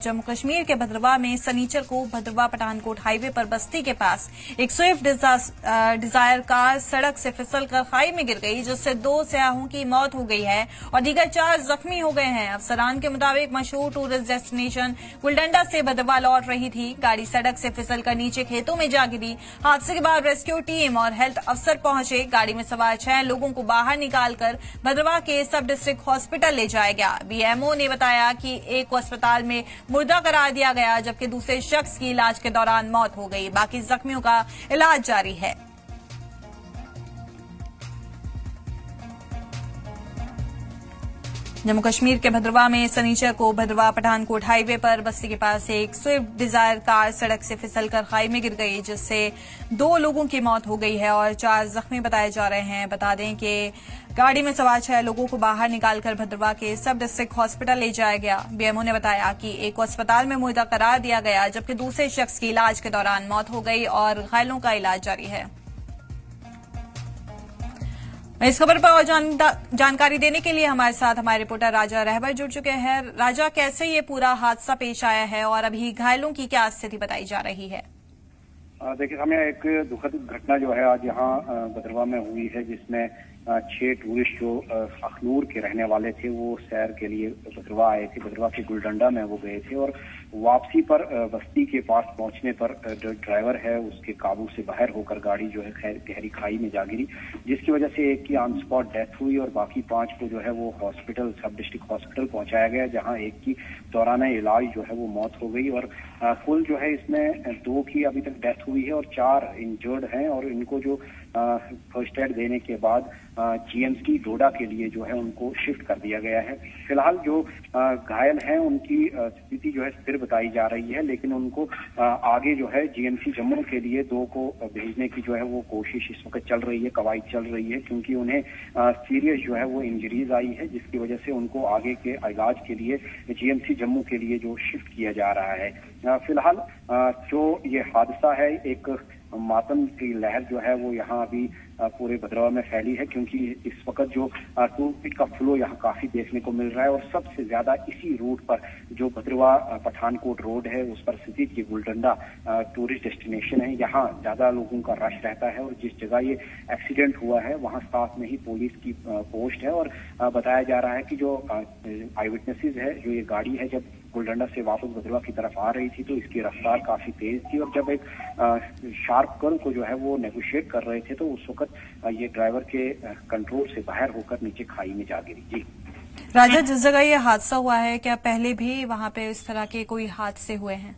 जम्मू कश्मीर के भद्रवाह में सनीचर को भद्रवाह पठानकोट हाईवे पर बस्ती के पास एक स्विफ्ट डिजायर कार सड़क से फिसलकर खाई में गिर गई, जिससे 2 सयाहों की मौत हो गई है और दीगर 4 जख्मी हो गए हैं। अफसरान के मुताबिक मशहूर टूरिस्ट डेस्टिनेशन गुलडंडा से भद्रवाह लौट रही थी। गाड़ी सड़क से फिसलकर नीचे खेतों में जा गिरी। हादसे के बाद रेस्क्यू टीम और हेल्थ अफसर पहुंचे। गाड़ी में सवार 6 लोगों को बाहर निकालकर भद्रवाह के सब डिस्ट्रिक्ट हॉस्पिटल ले जाया गया। बीएमओ ने बताया कि एक को अस्पताल में मुर्दा करार दिया गया, जबकि दूसरे शख्स की इलाज के दौरान मौत हो गई। बाकी जख्मियों का इलाज जारी है। जम्मू कश्मीर के भद्रवाह में सनीचर को भद्रवाह पठानकोट हाईवे पर बस्ती के पास एक स्विफ्ट डिजायर कार सड़क से फिसलकर खाई में गिर गई, जिससे 2 लोगों की मौत हो गई है और 4 जख्मी बताए जा रहे हैं। बता दें कि गाड़ी में सवार 6 लोगों को बाहर निकालकर भद्रवाह के सब डिस्ट्रिक्ट हॉस्पिटल ले जाया गया। बीएमओ ने बताया कि एक को अस्पताल में मुर्दा करार दिया गया, जबकि दूसरे शख्स की इलाज के दौरान मौत हो गई और घायलों का इलाज जारी है। इस खबर पर और जानकारी देने के लिए हमारे साथ हमारे रिपोर्टर राजा रहबर जुड़ चुके हैं। राजा, कैसे ये पूरा हादसा पेश आया है और अभी घायलों की क्या स्थिति बताई जा रही है? देखिए, हमें एक दुखद घटना जो है आज यहाँ भद्रवाह में हुई है, जिसमें 6 टूरिस्ट जो अखनूर के रहने वाले थे, वो सैर के लिए भद्रवाह आए थे। भद्रवाह के गुलडंडा में वो गए थे और वापसी पर बस्ती के पास पहुंचने पर जो ड्राइवर है उसके काबू से बाहर होकर गाड़ी जो है गहरी खाई में जा गिरी, जिसकी वजह से एक की ऑन स्पॉट डेथ हुई और बाकी 5 को जो है वो हॉस्पिटल सब डिस्ट्रिक्ट हॉस्पिटल पहुंचाया गया, जहां एक की दौरान इलाज जो है वो मौत हो गई। और कुल जो है इसमें 2 की अभी तक डेथ हुई है और 4 इंजर्ड हैं और इनको जो फर्स्ट एड देने के बाद जीएमसी डोडा के लिए जो है उनको शिफ्ट कर दिया गया है। फिलहाल जो घायल हैं उनकी स्थिति जो है स्थिर बताई जा रही है, लेकिन उनको आगे जो है जीएमसी जम्मू के लिए 2 को भेजने की जो है वो कोशिश इस वक्त चल रही है, कवायद चल रही है, क्योंकि उन्हें सीरियस जो है वो इंजरीज आई है, जिसकी वजह से उनको आगे के इलाज के लिए जीएमसी जम्मू के लिए जो शिफ्ट किया जा रहा है। फिलहाल जो ये हादसा है, एक मातम की लहर जो है वो यहाँ अभी पूरे भद्रवाह में फैली है, क्योंकि इस वक्त जो टूरिस्ट का फ्लो यहाँ काफी देखने को मिल रहा है और सबसे ज्यादा इसी रूट पर जो भद्रवाह पठानकोट रोड है उस पर स्थित ये गुलडंडा टूरिस्ट डेस्टिनेशन है, यहाँ ज्यादा लोगों का रश रहता है और जिस जगह ये एक्सीडेंट हुआ है वहाँ साथ में ही पुलिस की पोस्ट है। और बताया जा रहा है कि जो आई विटनेसेस है, जो ये गाड़ी है जब गुलडंडा से वापस भद्रवाह की तरफ आ रही थी तो इसकी रफ्तार काफी तेज थी और जब एक शार्प कर्व को जो है वो नेगोशिएट कर रहे थे तो उस वक्त ये ड्राइवर के कंट्रोल से बाहर होकर नीचे खाई में जा गिरी। जी राजा, जिस जगह ये हादसा हुआ है, क्या पहले भी वहां पे इस तरह के कोई हादसे हुए हैं?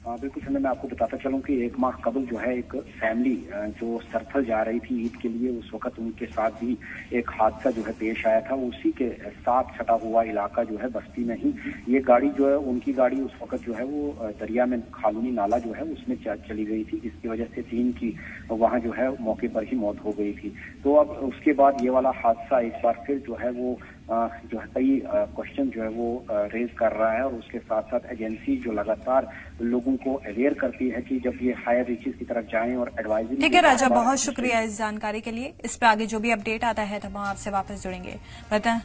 बिल्कुल समय मैं आपको बताता चलूं कि 1 माह कबल जो है एक फैमिली जो सरथल जा रही थी ईद के लिए, उस वक्त उनके साथ भी एक हादसा जो है पेश आया था। उसी के साथ सटा हुआ इलाका जो है बस्ती में ही ये गाड़ी जो है, उनकी गाड़ी उस वक्त जो है वो दरिया में खालूनी नाला जो है उसमें चली गई थी, जिसकी वजह से 3 की वहाँ जो है मौके पर ही मौत हो गई थी। तो अब उसके बाद ये वाला हादसा एक बार फिर जो है वो जो है कई क्वेश्चन जो है वो रेज कर रहा है और उसके साथ साथ एजेंसी जो लगातार लोगों को अवेयर करती है कि जब ये हायर रीचेस की तरफ जाएं और एडवाइजरी। ठीक है राजा, बहुत शुक्रिया इस जानकारी के लिए। इस पे आगे जो भी अपडेट आता है तब हम आपसे वापस जुड़ेंगे। बताएं,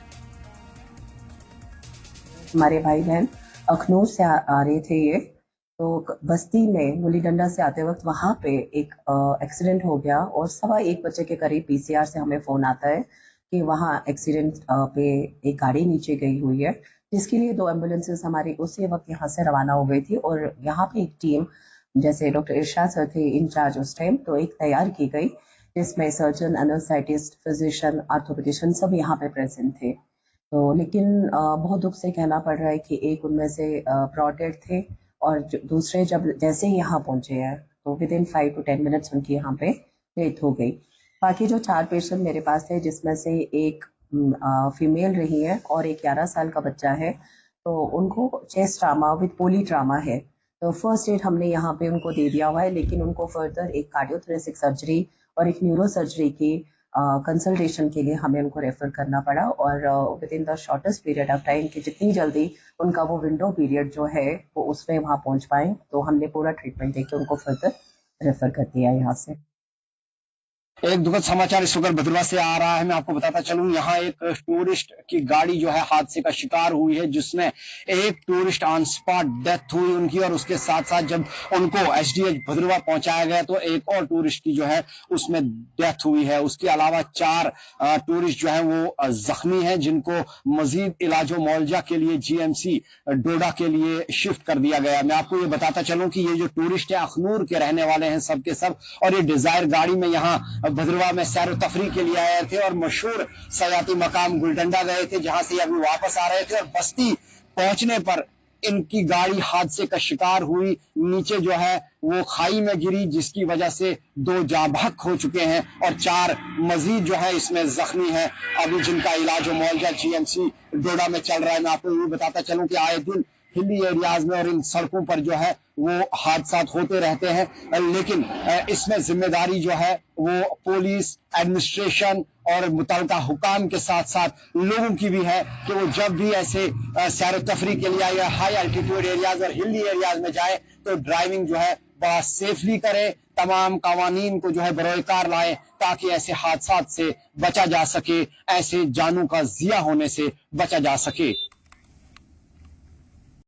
हमारे भाई बहन अखनूर से आ रहे थे ये, तो बस्ती में गुलीडंडा से आते वक्त वहां पे एक एक्सीडेंट हो गया और 1:15 बजे के करीब पीसीआर से हमें फोन आता है कि वहाँ एक्सीडेंट पे एक गाड़ी नीचे गई हुई है, जिसके लिए 2 एम्बुलेंसेस हमारी उसी वक्त यहाँ से रवाना हो गई थी और यहाँ पे एक टीम, जैसे डॉक्टर इरशाद सर थे इंचार्ज उस टाइम, तो एक तैयार की गई जिसमें सर्जन, एनेस्थेटिस्ट, फिजिशियन, आर्थोपेडिशियन सब यहाँ पे प्रेजेंट थे। तो लेकिन बहुत दुख से कहना पड़ रहा है कि एक उनमें से ब्रॉड डेड थे और दूसरे जब जैसे ही यहाँ पहुंचे हैं तो विद इन 5 to 10 मिनट्स उनकी यहाँ पे डेथ हो गई। बाकी जो 4 पेशेंट मेरे पास थे, जिसमें से एक फीमेल रही है और एक 11 साल का बच्चा है, तो उनको chest trauma with poly trauma है। तो फर्स्ट एड हमने यहाँ पे उनको दे दिया हुआ है, लेकिन उनको फर्दर एक कार्डियोथोरेसिक सर्जरी और एक न्यूरो सर्जरी की कंसल्टेशन के लिए हमें उनको रेफर करना पड़ा और with in the shortest period of time कि जितनी जल्दी उनका वो विंडो पीरियड जो है वो उसमें वहाँ पहुँच पाए, तो हमने पूरा ट्रीटमेंट देके उनको फर्दर रेफर कर दिया यहाँ से। एक दुखद समाचार इस वक्त भद्रवा से आ रहा है। मैं आपको बताता चलूं, यहाँ एक टूरिस्ट की गाड़ी जो है हादसे का शिकार हुई है, जिसमें एक टूरिस्ट ऑन स्पॉट डेथ हुई उनकी, और उसके साथ साथ जब उनको एसडीएच भद्रवा पहुंचाया गया तो एक और टूरिस्ट की जो है उसमें डेथ हुई है। उसके अलावा 4 टूरिस्ट जो है वो जख्मी हैं, जिनको मजीद इलाजो मौलजा के लिए जीएमसी डोडा के लिए शिफ्ट कर दिया गया। मैं आपको ये बताता चलूं कि ये जो टूरिस्ट है अखनूर के रहने वाले हैं सब के सब, और ये डिजायर गाड़ी में यहाँ भद्रवा में सैर तफरी के लिए आए थे और मशहूर सयाती मकाम गुलडंडा गए थे, जहां से अभी वापस आ रहे थे, और बस्ती पहुंचने पर इनकी गाड़ी हादसे का शिकार हुई। नीचे जो है वो खाई में गिरी, जिसकी वजह से 2 जाँ बहक हो चुके हैं और 4 मजीद जो है इसमें जख्मी हैं, अभी जिनका इलाज मुआवजा जीएमसी डोडा में चल रहा है। मैं आपको ये बताता चलूं कि आए दिन हिली एरियाज में और इन सड़कों पर जो है वो हादसा होते रहते हैं, लेकिन इसमें जिम्मेदारी जो है वो पुलिस, एडमिनिस्ट्रेशन और मुतलका हुकाम के साथ साथ लोगों की भी है कि वो जब भी ऐसे सैर तफरी के लिए या हाई एल्टीट्यूड एरियाज और हिली एरियाज में जाए तो ड्राइविंग जो है बड़ा सेफली करे, तमाम कवानीन को जो है बरोकार लाए, ताकि ऐसे हादसात से बचा जा सके, ऐसे जानों का जिया होने से बचा जा सके।